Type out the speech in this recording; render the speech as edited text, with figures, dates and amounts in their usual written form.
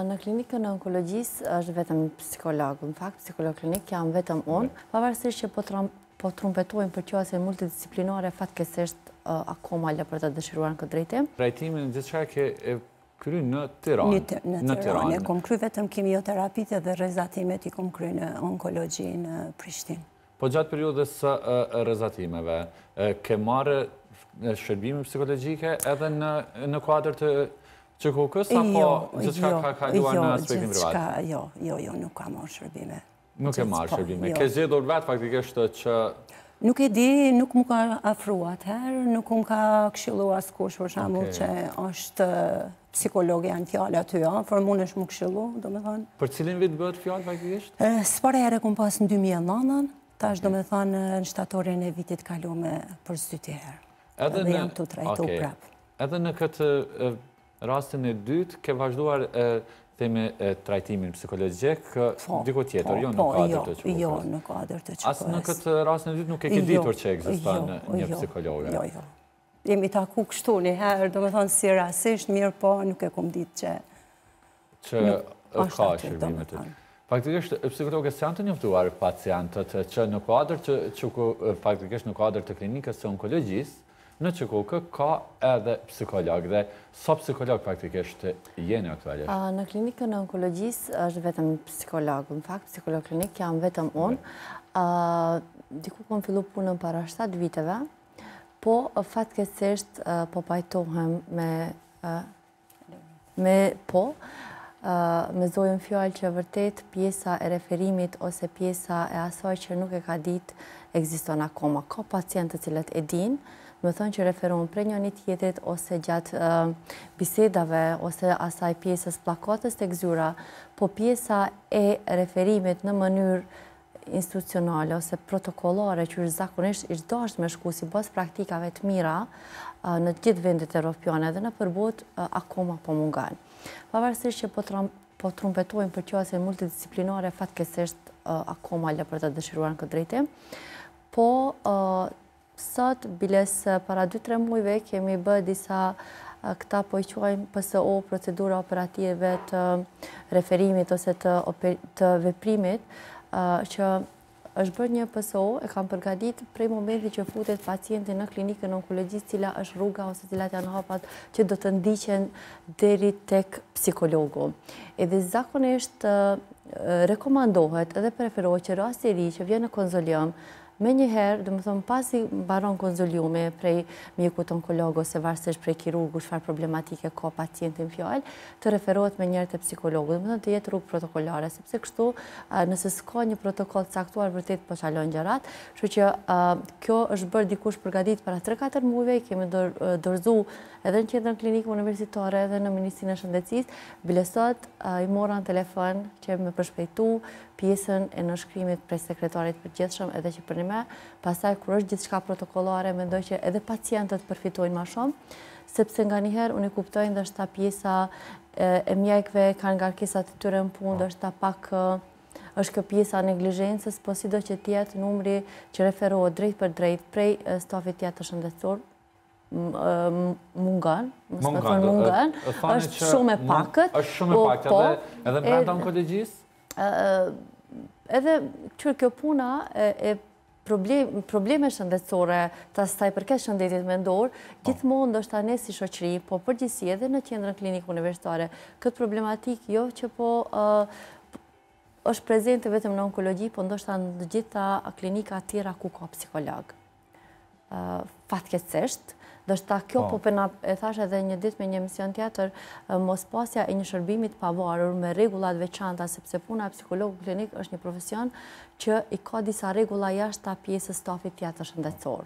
Në klinikën e onkologjisë është vetëm psikolog. Në fakt, psikolog klinik jam vetëm unë, pavarësisht që po trumpetojmë për qasjen multidisciplinare, fatkeqësisht akoma lë për të dëshiruar në këtë drejtim. Trajtimin diçka ke kry në Tiranë. Në Tiranë. Kom kry vetëm kimioterapitë dhe rrezatimet i kom kry në onkologji në Prishtinë. Po gjatë periudhës së rrezatimeve, ke marrë shërbime psikologjike edhe në kuadër të QKK-s apo gjithçka ka kaluar në aspektin privat? Jo, nuk ka marrë shërbime. Nuk e marrë shërbime. Ke zgjedhur vetë faktikisht që... Nuk e di, nuk më ka afruar atëherë, nuk më ka këshilluar askush për shembull që është psikolog janë fjalë aty, por mundesh më këshillu, domethënë. Për cilin vit bëhet fjalë faktikisht? S'para herë kom pas në 2009, tash domethënë në shtatorin e vitit kaluar për zyti herë. Edhe jam tu trajtu prap. Edhe në këtë rastin e dytë, ke vazhduar themi trajtimin psikologjik diku tjetër, jo në kuadër të QKK-s. Jo, në kuadër të QKK-s. Asë në këtë rastin e dytë nuk e ke ditur që ekziston një psikologe? Jo. Jemi taku kështu një herë, do me thonë si rasisht, mirë po, nuk e kom ditë që ka shërbimet të. Faktikisht, psikologët janë të njoftuar pacientët që në kuadër faktikisht në kuadër të klinikës së onkologjisë, në QKK ka edhe psikolog dhe sa psikolog faktikisht jeni aktualisht? Në klinikën e onkologjisë është vetëm psikolog. Në fakt, psikolog klinik jam vetëm unë. Diku kom fillu punën para 7 viteve, po fatkeqësisht po pajtohem me zojën fjalë që vërtet pjesa e referimit ose pjesa e asaj që nuk e ka ditë ekziston akoma. Ka pacientë të cilët e dinë, me thonë që referohen për njëri tjetrit ose gjatë bisedave ose asaj pjesës plakatës tek zyra, po pjesa e referimit në mënyrë institucionale ose protokollare që është zakonisht i dashur me shku si pas praktikave të mira në të gjithë vendet evropiane dhe në përbot akoma po mungan. Pavarësisht që po trumpetojmë për qasjen multidisciplinare, fatkeqësisht akoma lë për të dëshiruar në këtë drejtim, po sot, biles para 2-3 muajve, kemi bë disa këta po i quajmë PSO, procedura operative të referimit ose të veprimit, që është bërë një PSO, e kam përgadit prej momenti që futet pacienti në klinikën onkologjisë, cila është rruga ose cilat janë hapat që do të ndiqen deri tek psikologu. Edhe zakonisht rekomandohet edhe preferohet që rasti i ri që vjen në konzilium, me njëherë, dhe më thonë, pasi baron konziliume prej mjekut onkolog ose varësisht prej kirurgu, çfarë problematike ka pacientin fjalë, të referohet me njërë të psikologu, dhe më thonë të jetë rrugë protokollare, sepse kështu, nëse s'ka një protokoll caktuar, vërtet po qalon gjërat, kështu që kjo është bërë dikush përgatit para 3-4 muajve, kemi dorëzu edhe në qendrën klinike universitare, edhe në Ministrinë e Shëndetësisë, bilesot i mora në telefon që me përshpejtu pjesën e nënshkrimit prej sekretarit përgjithshëm edhe që për me, pasaj kur është gjithçka protokollare, mendoj që edhe pacientët përfitojnë ma shumë, sepse nga njëherë unë i kuptojnë dhe është ta pjesa e mjekve kanë ngarkesat të tyre në punë, dhe është ta pak është kjo pjesa neglizhencës, po sido që tjetë numri që referohet drejt për drejt prej stafit tjetër shëndetësor mungan, është shumë e pakët. është shumë e pakët, edhe brenda onkologjisë? Edhe që kjo puna e probleme shëndetësore të asaj përket shëndetit mendor, gjithmonë ndoshta ne si shoqëri, po përgjithësi edhe në qendrën klinike universitare, këtë problematik jo që po është prezente vetëm në onkologji, po ndoshta në gjitha klinika tjera ku ka psikolog. Fatkeqësisht, ndoshta kjo po pena e thash edhe një ditë me një emision tjetër, mos pasja e një shërbimit pavarur me rregullat veçanta, sepse puna e psikologut klinik është një profesion që i ka disa rregulla jashtë pjesës stafit tjetër shëndetësor.